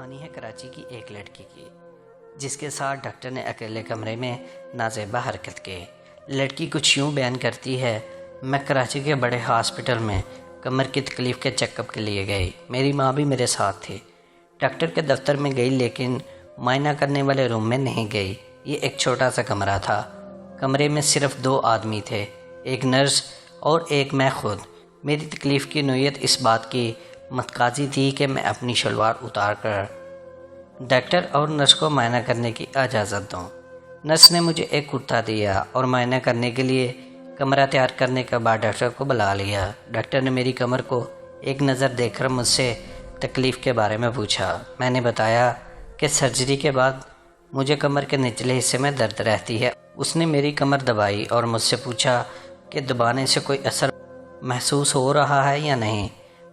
کہانی ہے کراچی کی ایک لڑکی کی جس کے ساتھ ڈاکٹر نے اکیلے کمرے میں نازیبہ حرکت کی۔ لڑکی کچھ یوں بیان کرتی ہے، میں کراچی کے بڑے ہاسپٹل میں کمر کی تکلیف کے چیک اپ کے لیے گئی۔ میری ماں بھی میرے ساتھ تھی۔ ڈاکٹر کے دفتر میں گئی لیکن معائنہ کرنے والے روم میں نہیں گئی۔ یہ ایک چھوٹا سا کمرہ تھا۔ کمرے میں صرف 2 آدمی تھے، ایک نرس اور ایک میں خود۔ میری تکلیف کی نوعیت اس بات کی متقاضی تھی کہ میں اپنی شلوار اتار کر ڈاکٹر اور نرس کو معائنہ کرنے کی اجازت دوں۔ نرس نے مجھے ایک کرتا دیا اور معائنہ کرنے کے لیے کمرہ تیار کرنے کے بعد ڈاکٹر کو بلا لیا۔ ڈاکٹر نے میری کمر کو ایک نظر دیکھ کر مجھ سے تکلیف کے بارے میں پوچھا۔ میں نے بتایا کہ سرجری کے بعد مجھے کمر کے نچلے حصے میں درد رہتی ہے۔ اس نے میری کمر دبائی اور مجھ سے پوچھا کہ دبانے سے کوئی اثر محسوس ہو رہا ہے یا نہیں۔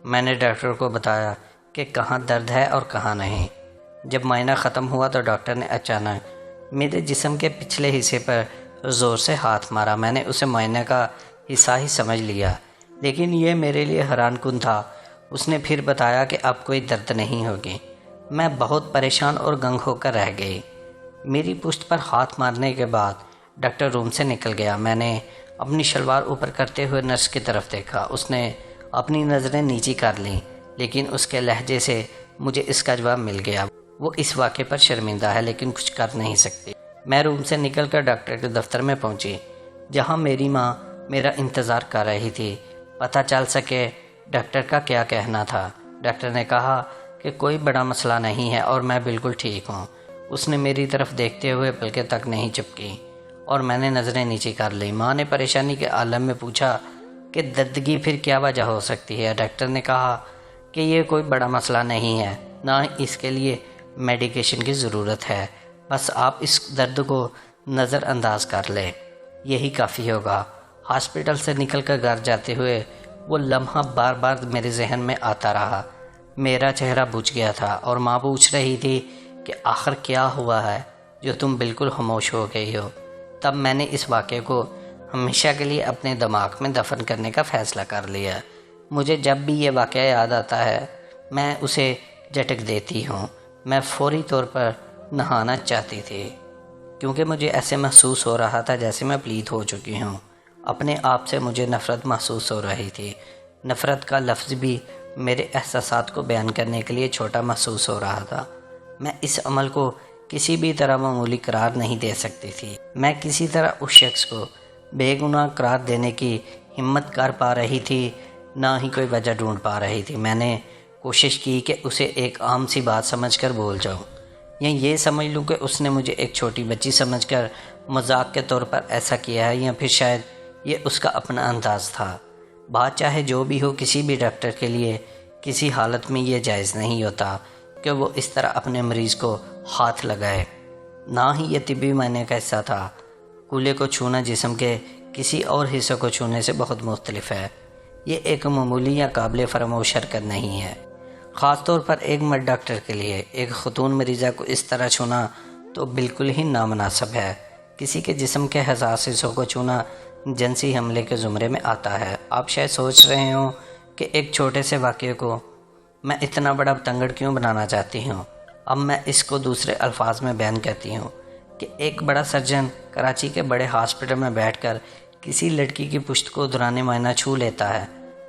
میں نے ڈاکٹر کو بتایا کہ کہاں درد ہے اور کہاں نہیں۔ جب معائنہ ختم ہوا تو ڈاکٹر نے اچانک میرے جسم کے پچھلے حصے پر زور سے ہاتھ مارا۔ میں نے اسے معائنہ کا حصہ ہی سمجھ لیا لیکن یہ میرے لیے حیران کن تھا۔ اس نے پھر بتایا کہ اب کوئی درد نہیں ہوگی۔ میں بہت پریشان اور گنگ ہو کر رہ گئی۔ میری پشت پر ہاتھ مارنے کے بعد ڈاکٹر روم سے نکل گیا۔ میں نے اپنی شلوار اوپر کرتے ہوئے نرس کی طرف دیکھا۔ اس نے اپنی نظریں نیچی کر لیں لیکن اس کے لہجے سے مجھے اس کا جواب مل گیا۔ وہ اس واقعے پر شرمندہ ہے لیکن کچھ کر نہیں سکتی۔ میں روم سے نکل کر ڈاکٹر کے دفتر میں پہنچی جہاں میری ماں میرا انتظار کر رہی تھی، پتہ چل سکے ڈاکٹر کا کیا کہنا تھا۔ ڈاکٹر نے کہا کہ کوئی بڑا مسئلہ نہیں ہے اور میں بالکل ٹھیک ہوں۔ اس نے میری طرف دیکھتے ہوئے پلکیں تک نہیں چپکی اور میں نے نظریں نیچی کر لی۔ ماں نے پریشانی کے عالم میں پوچھا کہ دردگی پھر کیا وجہ ہو سکتی ہے۔ ڈاکٹر نے کہا کہ یہ کوئی بڑا مسئلہ نہیں ہے، نہ اس کے لیے میڈیکیشن کی ضرورت ہے، بس آپ اس درد کو نظر انداز کر لیں، یہی کافی ہوگا۔ ہاسپٹل سے نکل کر گھر جاتے ہوئے وہ لمحہ بار بار میرے ذہن میں آتا رہا۔ میرا چہرہ بجھ گیا تھا اور ماں پوچھ رہی تھی کہ آخر کیا ہوا ہے جو تم بالکل خاموش ہو گئی ہو۔ تب میں نے اس واقعے کو ہمیشہ کے لیے اپنے دماغ میں دفن کرنے کا فیصلہ کر لیا۔ مجھے جب بھی یہ واقعہ یاد آتا ہے میں اسے جھٹک دیتی ہوں۔ میں فوری طور پر نہانا چاہتی تھی کیونکہ مجھے ایسے محسوس ہو رہا تھا جیسے میں پلیت ہو چکی ہوں۔ اپنے آپ سے مجھے نفرت محسوس ہو رہی تھی۔ نفرت کا لفظ بھی میرے احساسات کو بیان کرنے کے لیے چھوٹا محسوس ہو رہا تھا۔ میں اس عمل کو کسی بھی طرح معمولی قرار نہیں دے سکتی تھی۔ میں کسی طرح اس شخص کو بے گناہ قرار دینے کی ہمت کر پا رہی تھی، نہ ہی کوئی وجہ ڈھونڈ پا رہی تھی۔ میں نے کوشش کی کہ اسے ایک عام سی بات سمجھ کر بول جاؤں یا یہ سمجھ لوں کہ اس نے مجھے ایک چھوٹی بچی سمجھ کر مذاق کے طور پر ایسا کیا ہے، یا پھر شاید یہ اس کا اپنا انداز تھا۔ بات چاہے جو بھی ہو، کسی بھی ڈاکٹر کے لیے کسی حالت میں یہ جائز نہیں ہوتا کہ وہ اس طرح اپنے مریض کو ہاتھ لگائے، نہ ہی یہ طبی معنی کا حصہ تھا۔ کولے کو چھونا جسم کے کسی اور حصے کو چھونے سے بہت مختلف ہے۔ یہ ایک معمولی یا قابل فراموش حرکت نہیں ہے، خاص طور پر ایک مرد ڈاکٹر کے لیے۔ ایک خاتون مریضہ کو اس طرح چھونا تو بالکل ہی نامناسب ہے۔ کسی کے جسم کے حساس حصوں کو چھونا جنسی حملے کے زمرے میں آتا ہے۔ آپ شاید سوچ رہے ہوں کہ ایک چھوٹے سے واقعے کو میں اتنا بڑا بتنگڑ کیوں بنانا چاہتی ہوں۔ اب میں اس کو دوسرے الفاظ میں بیان کرتی ہوں کہ ایک بڑا سرجن کراچی کے بڑے ہاسپٹل میں بیٹھ کر کسی لڑکی کی پشت کو دوران معائنہ چھو لیتا ہے۔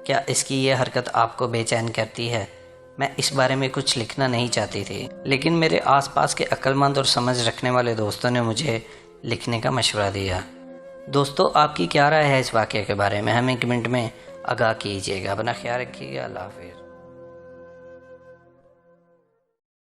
کیا اس کی یہ حرکت آپ کو بے چین کرتی ہے؟ میں اس بارے میں کچھ لکھنا نہیں چاہتی تھی لیکن میرے آس پاس کے عقل مند اور سمجھ رکھنے والے دوستوں نے مجھے لکھنے کا مشورہ دیا۔ دوستو، آپ کی کیا رائے ہے اس واقعے کے بارے میں؟ ہمیں کمنٹ میں آگاہ کیجیے گا۔ اپنا خیال رکھیے گا۔ اللہ حافظ۔